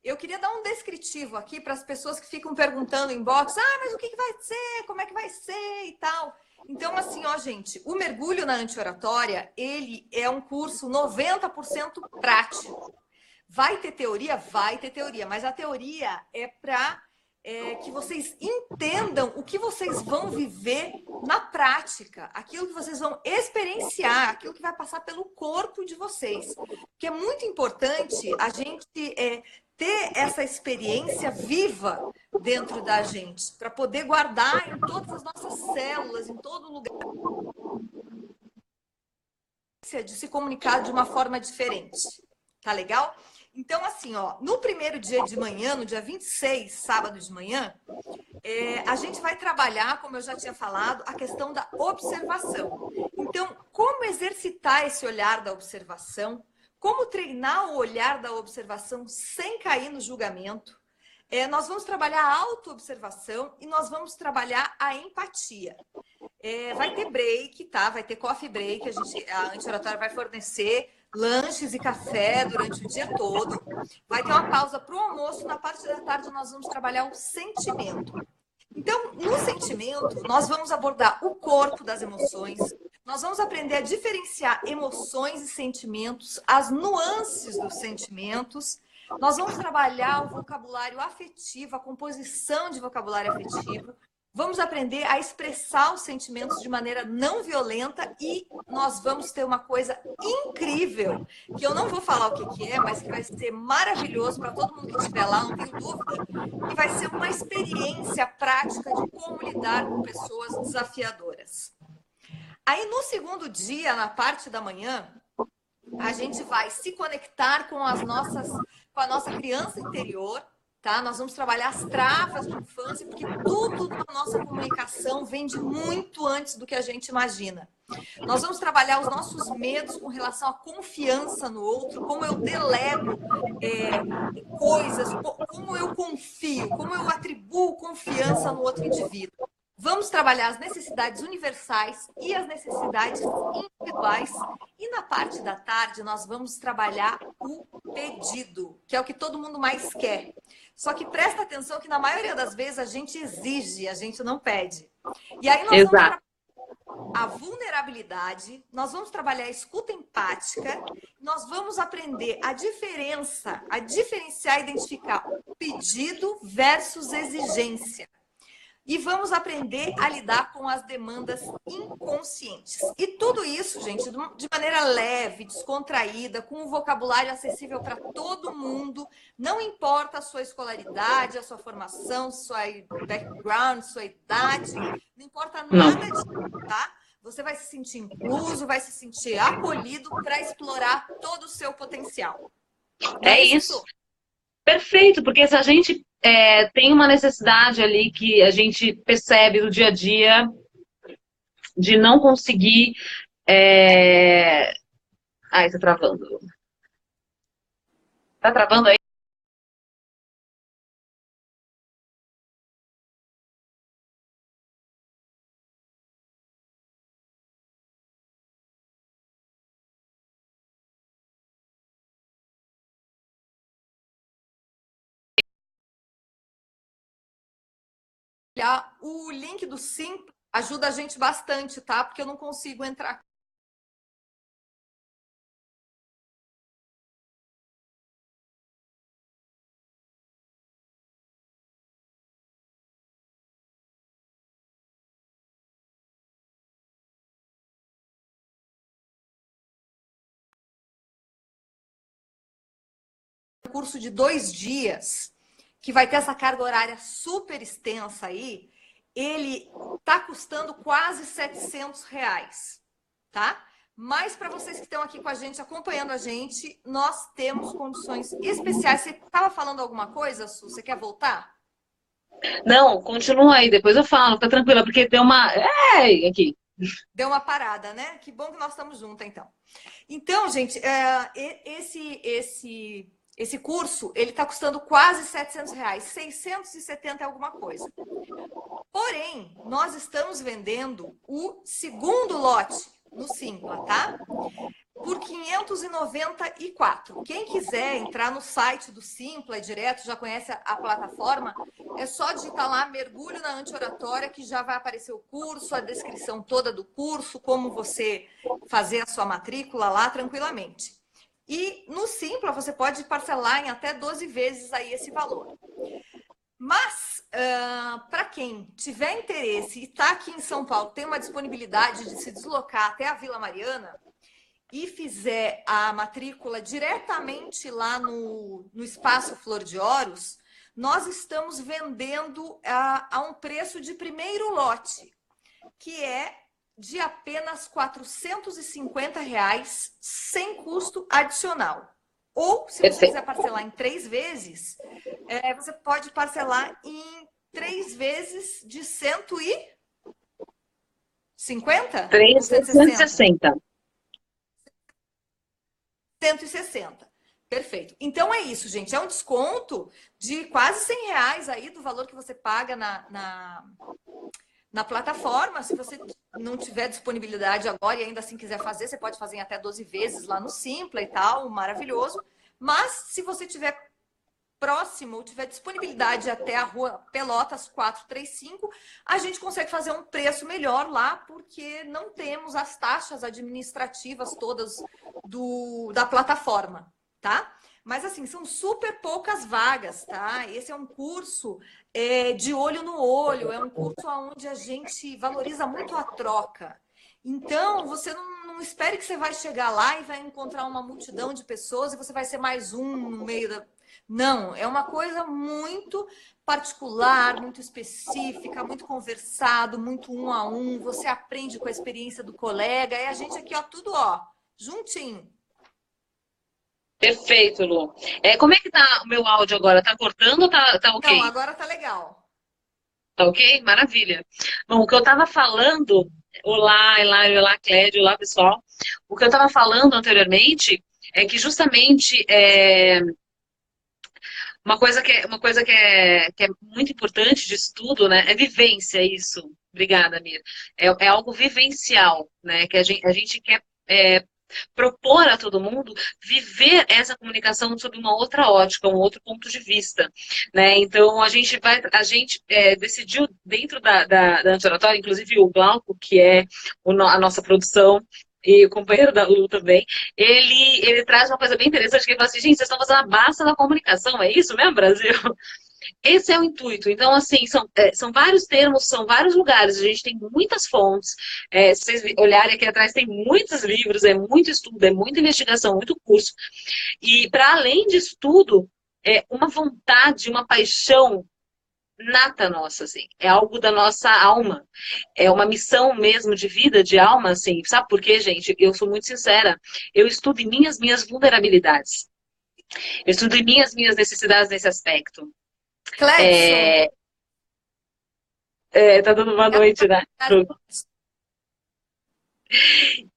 Eu queria dar um descritivo aqui para as pessoas que ficam perguntando em box, mas o que vai ser? Como é que vai ser? E tal. Então, assim, gente, o mergulho na anti-oratória, ele é um curso 90% prático. Vai ter teoria? Vai ter teoria, mas a teoria é para que vocês entendam o que vocês vão viver na prática, aquilo que vocês vão experienciar, aquilo que vai passar pelo corpo de vocês. Porque é muito importante a gente ter essa experiência viva dentro da gente, para poder guardar em todas as nossas células, em todo lugar, de se comunicar de uma forma diferente. Tá legal? Então, assim, ó, no primeiro dia de manhã, no dia 26, sábado de manhã, a gente vai trabalhar, como eu já tinha falado, a questão da observação. Então, como exercitar esse olhar da observação? Como treinar o olhar da observação sem cair no julgamento? Nós vamos trabalhar a autoobservação e nós vamos trabalhar a empatia. Vai ter break, tá? Vai ter coffee break, a Anti-Oratória vai fornecer lanches e café durante o dia todo. Vai ter uma pausa para o almoço. Na parte da tarde nós vamos trabalhar o sentimento. Então, no sentimento, nós vamos abordar o corpo das emoções, nós vamos aprender a diferenciar emoções e sentimentos, as nuances dos sentimentos, nós vamos trabalhar o vocabulário afetivo, a composição de vocabulário afetivo, vamos aprender a expressar os sentimentos de maneira não violenta e nós vamos ter uma coisa incrível, que eu não vou falar o que é, mas que vai ser maravilhoso para todo mundo que estiver lá, não tenho dúvida, que vai ser uma experiência prática de como lidar com pessoas desafiadoras. Aí, no segundo dia, na parte da manhã, a gente vai se conectar com a nossa criança interior, tá? Nós vamos trabalhar as travas de infância, porque tudo na nossa comunicação vem de muito antes do que a gente imagina. Nós vamos trabalhar os nossos medos com relação à confiança no outro, como eu delego coisas, como eu confio, como eu atribuo confiança no outro indivíduo. Vamos trabalhar as necessidades universais e as necessidades individuais. E na parte da tarde, nós vamos trabalhar o pedido, que é o que todo mundo mais quer. Só que presta atenção que na maioria das vezes a gente exige, a gente não pede. E aí nós vamos trabalhar a vulnerabilidade, nós vamos trabalhar a escuta empática, nós vamos aprender a diferenciar e identificar o pedido versus exigência. E vamos aprender a lidar com as demandas inconscientes. E tudo isso, gente, de maneira leve, descontraída, com um vocabulário acessível para todo mundo. Não importa a sua escolaridade, a sua formação, sua background, sua idade. Não importa nada disso, tá? Você vai se sentir incluso, vai se sentir acolhido para explorar todo o seu potencial. É isso. Perfeito, porque se a gente tem uma necessidade ali que a gente percebe no dia a dia de não conseguir... Ai, tá travando. Tá travando aí? O link do Simpla ajuda a gente bastante, tá? Porque eu não consigo entrar. Um curso de 2 dias, que vai ter essa carga horária super extensa aí, ele tá custando quase R$700, tá? Mas para vocês que estão aqui com a gente, acompanhando a gente, nós temos condições especiais. Você estava falando alguma coisa, Su? Você quer voltar? Não, continua aí, depois eu falo, fica tranquila, porque tem uma... aqui. Deu uma parada, né? Que bom que nós estamos juntas, então. Então, gente, esse curso, ele está custando quase R$700, 670 e alguma coisa. Porém, nós estamos vendendo o segundo lote no Simpla, tá? Por 594. Quem quiser entrar no site do Simpla direto, já conhece a plataforma, é só digitar lá, mergulho na Anti-Oratória, que já vai aparecer o curso, a descrição toda do curso, como você fazer a sua matrícula lá tranquilamente. E no Simpla você pode parcelar em até 12 vezes aí esse valor. Mas, para quem tiver interesse e está aqui em São Paulo, tem uma disponibilidade de se deslocar até a Vila Mariana, e fizer a matrícula diretamente lá no Espaço Flor de Ouros, nós estamos vendendo a um preço de primeiro lote, que é de apenas R$ 450, sem custo adicional. Ou, se você quiser parcelar em 3 vezes, você pode parcelar em 3 vezes de 150? 360. 160. Perfeito. Então é isso, gente. É um desconto de quase R$ 100 aí do valor que você paga na plataforma. Se você não tiver disponibilidade agora e ainda assim quiser fazer, você pode fazer em até 12 vezes lá no Simpla e tal, maravilhoso. Mas se você tiver próximo, tiver disponibilidade até a rua Pelotas 435, a gente consegue fazer um preço melhor lá, porque não temos as taxas administrativas todas da plataforma, tá? Mas assim, são super poucas vagas, tá? Esse é um curso de olho no olho, é um curso onde a gente valoriza muito a troca. Então, você não espere que você vai chegar lá e vai encontrar uma multidão de pessoas e você vai ser mais um no meio da... Não, é uma coisa muito particular, muito específica, muito conversado, muito um a um. Você aprende com a experiência do colega e a gente aqui, ó, tudo, ó, juntinho. Perfeito, Lu. Como é que tá o meu áudio agora? Tá cortando ou tá ok? Não, agora tá legal. Tá ok? Maravilha. Bom, o que eu tava falando... Olá, Hilário, olá, Clédio, olá, pessoal. O que eu tava falando anteriormente é que justamente... Uma coisa que é muito importante de estudo, né, é vivência, isso. Obrigada, Mir. É algo vivencial, né, que a gente quer propor a todo mundo viver essa comunicação sob uma outra ótica, um outro ponto de vista, né? Então a gente decidiu dentro da Anti-Oratória, inclusive o Glauco, que é a nossa produção, e o companheiro da Lu também, ele traz uma coisa bem interessante, que ele fala assim, gente, vocês estão fazendo a base da comunicação, é isso mesmo, Brasil? Esse é o intuito. Então, assim, são vários termos, são vários lugares, a gente tem muitas fontes, se vocês olharem aqui atrás, tem muitos livros, é muito estudo, é muita investigação, muito curso. E, para além disso tudo, uma vontade, uma paixão nata nossa, assim, é algo da nossa alma, é uma missão mesmo de vida, de alma, assim, sabe por quê, gente? Eu sou muito sincera, eu estudo em minhas vulnerabilidades, eu estudo em minhas necessidades nesse aspecto. Cledson. Tá dando uma noite, né?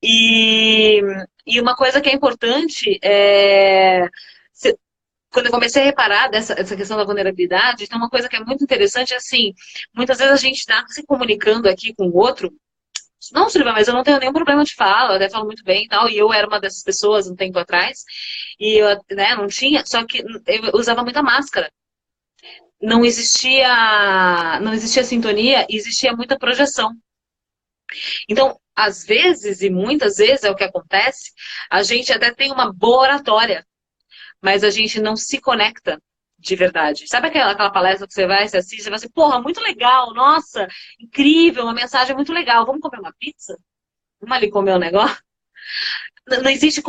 E uma coisa que é importante quando eu comecei a reparar essa questão da vulnerabilidade, então uma coisa que é muito interessante é assim, muitas vezes a gente está se comunicando aqui com o outro, não, Silvia, mas eu não tenho nenhum problema de fala, eu até falo muito bem e tal, e eu era uma dessas pessoas um tempo atrás, e eu, né, não tinha, só que eu usava muita máscara. Não existia sintonia, existia muita projeção. Então, às vezes, e muitas vezes é o que acontece, a gente até tem uma boa oratória, mas a gente não se conecta de verdade. Sabe aquela palestra que você vai, você assiste, você vai assim, porra, muito legal, nossa, incrível, uma mensagem muito legal, vamos comer uma pizza? Vamos ali comer um negócio? Não existe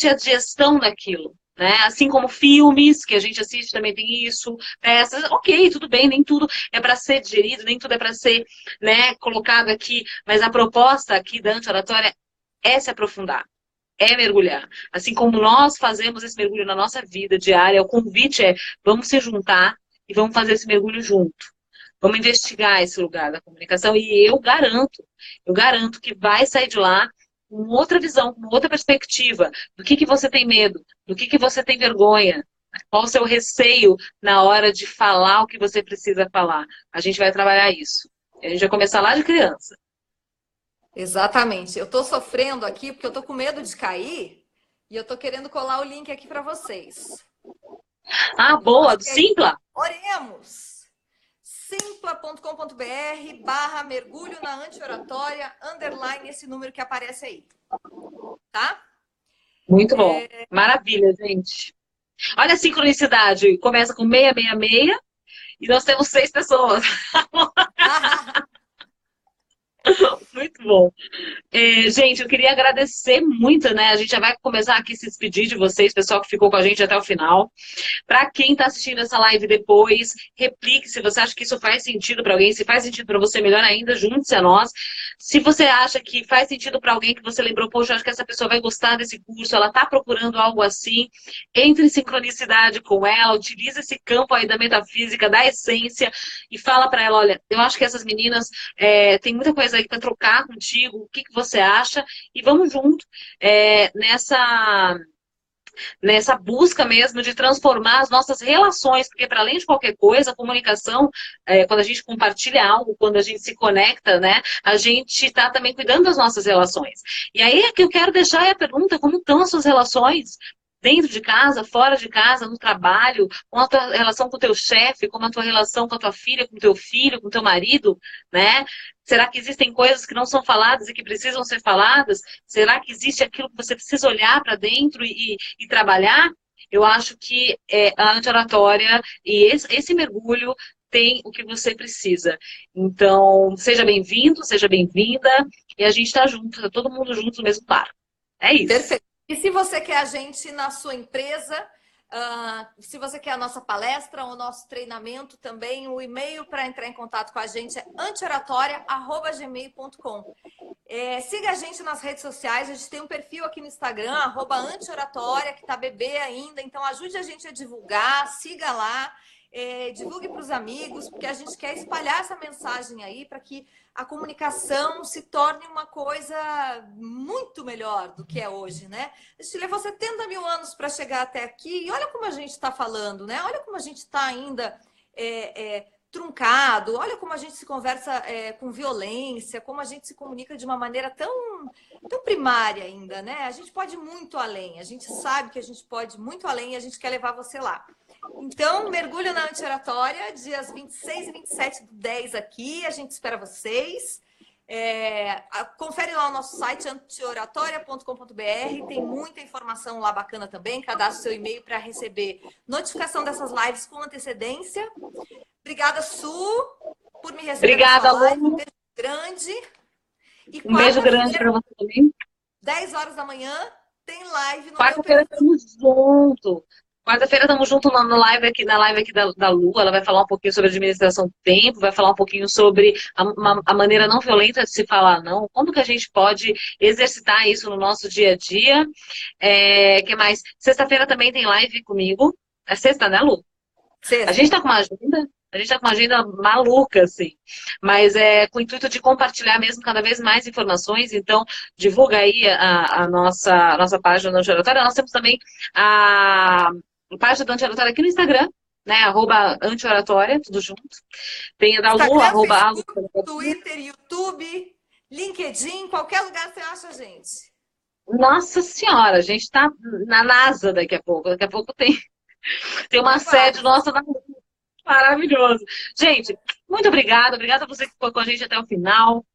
a digestão daquilo. Né? Assim como filmes que a gente assiste também tem isso, peças, ok, tudo bem, nem tudo é para ser digerido, nem tudo é para ser, né, colocado aqui, mas a proposta aqui da Anti-Oratória é se aprofundar, é mergulhar. Assim como nós fazemos esse mergulho na nossa vida diária, o convite é, vamos se juntar e vamos fazer esse mergulho junto. Vamos investigar esse lugar da comunicação e eu garanto que vai sair de lá com outra visão, com outra perspectiva. Do que você tem medo? Do que você tem vergonha? Qual o seu receio na hora de falar o que você precisa falar? A gente vai trabalhar isso. A gente vai começar lá de criança. Exatamente. Eu estou sofrendo aqui porque eu estou com medo de cair e eu estou querendo colar o link aqui para vocês. Ah, boa, do Simpla? Oremos! simpla.com.br/mergulho na anti-oratória, _ esse número que aparece aí. Tá? Muito bom. Maravilha, gente. Olha a sincronicidade. Começa com 666 e nós temos 6 pessoas. Muito bom. Gente, eu queria agradecer muito, né? A gente já vai começar aqui a se despedir de vocês, pessoal que ficou com a gente até o final. Para quem está assistindo essa live depois, replique se você acha que isso faz sentido para alguém. Se faz sentido para você, melhor ainda, junte-se a nós. Se você acha que faz sentido para alguém que você lembrou, poxa, eu acho que essa pessoa vai gostar desse curso, ela está procurando algo assim, entre em sincronicidade com ela, utilize esse campo aí da metafísica, da essência, e fala para ela, olha, eu acho que essas meninas têm muita coisa aí para trocar contigo, o que, que você acha? E vamos junto nessa busca mesmo de transformar as nossas relações, porque para além de qualquer coisa, a comunicação, quando a gente compartilha algo, quando a gente se conecta, né, a gente está também cuidando das nossas relações. E aí é que eu quero deixar a pergunta, como estão as suas relações? Dentro de casa, fora de casa, no trabalho, com a tua relação com o teu chefe, como a tua relação com a tua filha, com o teu filho, com o teu marido, né? Será que existem coisas que não são faladas e que precisam ser faladas? Será que existe aquilo que você precisa olhar para dentro e trabalhar? Eu acho que a anti-oratória e esse mergulho tem o que você precisa. Então, seja bem-vindo, seja bem-vinda, e a gente está junto, tá todo mundo junto no mesmo barco. É isso. Perfeito. E se você quer a gente na sua empresa, se você quer a nossa palestra ou o nosso treinamento também, o e-mail para entrar em contato com a gente é antioratória@gmail.com. Siga a gente nas redes sociais, a gente tem um perfil aqui no Instagram, @antioratória, que está bebê ainda, então ajude a gente a divulgar, siga lá, divulgue para os amigos, porque a gente quer espalhar essa mensagem aí para que a comunicação se torne uma coisa muito melhor do que é hoje, né? A gente levou 70 mil anos para chegar até aqui e olha como a gente está falando, né? Olha como a gente está ainda truncado, olha como a gente se conversa com violência, como a gente se comunica de uma maneira tão primária ainda, né? A gente pode ir muito além, a gente sabe que a gente pode ir muito além e a gente quer levar você lá. Então, mergulho na anti-oratória, dias 26 e 27 do 10 aqui, a gente espera vocês. Confere lá o nosso site, antioratória.com.br, tem muita informação lá bacana também, cadastre seu e-mail para receber notificação dessas lives com antecedência. Obrigada, Su, por me receber. Obrigada, live. Lu. Um beijo grande. E um beijo grande para você também. 10 horas da manhã, tem live no Quarta-feira meu perfil. estamos juntos. Quarta-feira estamos juntos na live aqui da Lu. Ela vai falar um pouquinho sobre administração do tempo, vai falar um pouquinho sobre a maneira não violenta de se falar não. Como que a gente pode exercitar isso no nosso dia a dia? Que mais? Sexta-feira também tem live comigo. É sexta, né, Lu? Sexta. A gente está com uma agenda maluca, assim, mas com o intuito de compartilhar mesmo cada vez mais informações, então divulga aí a nossa página da Anti-Oratória. Nós temos também a página da Anti-Oratória aqui no Instagram, né, @antioratória, tudo junto. Tem a da Lu, Instagram, @Lu. Facebook, Twitter, YouTube, LinkedIn, qualquer lugar você acha a gente. Nossa Senhora, a gente está na NASA daqui a pouco. Daqui a pouco tem uma sede nossa na Maravilhoso. Gente, muito obrigada. Obrigada a você que ficou com a gente até o final.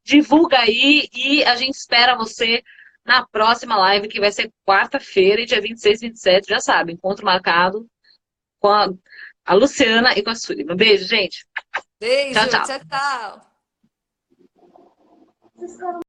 Divulga aí e a gente espera você na próxima live, que vai ser quarta-feira, e dia 26 e 27, já sabe, encontro marcado com a Luciana e com a Sueli. Um beijo, gente. Beijo, Tchau, tchau. tchau, tchau.